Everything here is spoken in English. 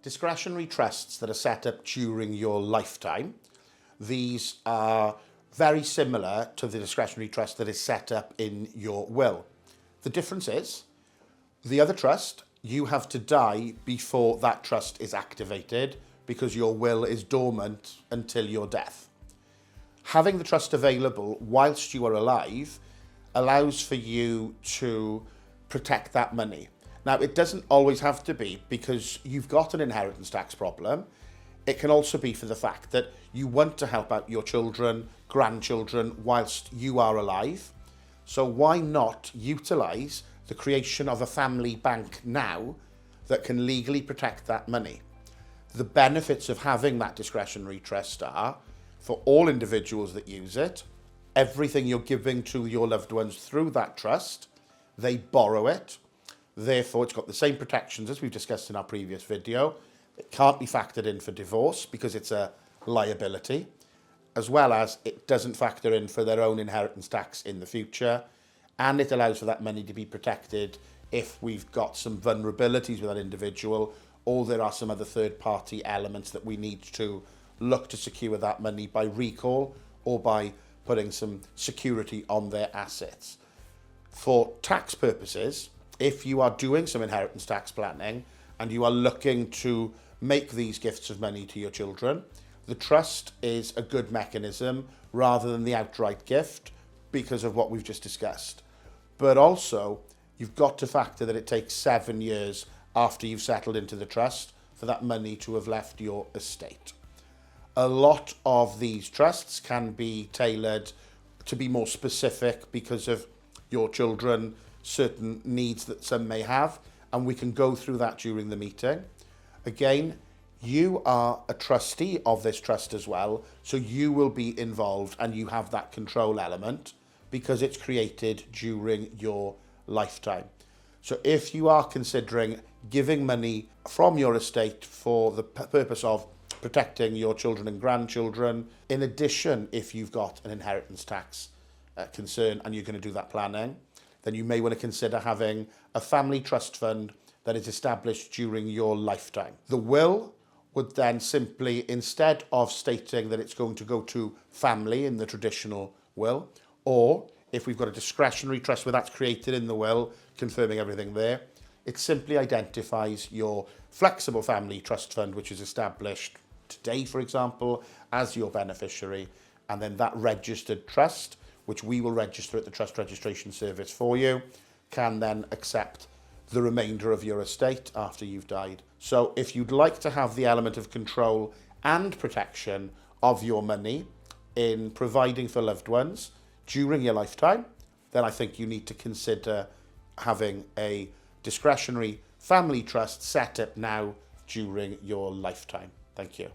Discretionary trusts that are set up during your lifetime, these are very similar to the discretionary trust that is set up in your will. The difference is, the other trust, you have to die before that trust is activated because your will is dormant until your death. Having the trust available whilst you are alive allows for you to protect that money. Now, it doesn't always have to be because you've got an inheritance tax problem. It can also be for the fact that you want to help out your children, grandchildren, whilst you are alive. So why not utilise the creation of a family bank now that can legally protect that money? The benefits of having that discretionary trust are, for all individuals that use it, everything you're giving to your loved ones through that trust, they borrow it. Therefore, it's got the same protections as we've discussed in our previous video. It can't be factored in for divorce because it's a liability, as well as it doesn't factor in for their own inheritance tax in the future. And it allows for that money to be protected if we've got some vulnerabilities with that individual, or there are some other third-party elements that we need to look to secure that money by recall or by putting some security on their assets. For tax purposes, if you are doing some inheritance tax planning and you are looking to make these gifts of money to your children, the trust is a good mechanism rather than the outright gift because of what we've just discussed. But also, you've got to factor that it takes 7 years after you've settled into the trust for that money to have left your estate. A lot of these trusts can be tailored to be more specific because of your children, certain needs that some may have, and we can go through that during the meeting. Again, you are a trustee of this trust as well, so you will be involved and you have that control element because it's created during your lifetime. So if you are considering giving money from your estate for the purpose of protecting your children and grandchildren, in addition, if you've got an inheritance tax concern and you're going to do that planning, then you may want to consider having a family trust fund that is established during your lifetime. The will would then simply, instead of stating that it's going to go to family in the traditional will, or if we've got a discretionary trust where that's created in the will, confirming everything there, it simply identifies your flexible family trust fund, which is established today, for example, as your beneficiary, and then that registered trust, which we will register at the Trust Registration Service for you, can then accept the remainder of your estate after you've died. So if you'd like to have the element of control and protection of your money in providing for loved ones during your lifetime, then I think you need to consider having a discretionary family trust set up now during your lifetime. Thank you.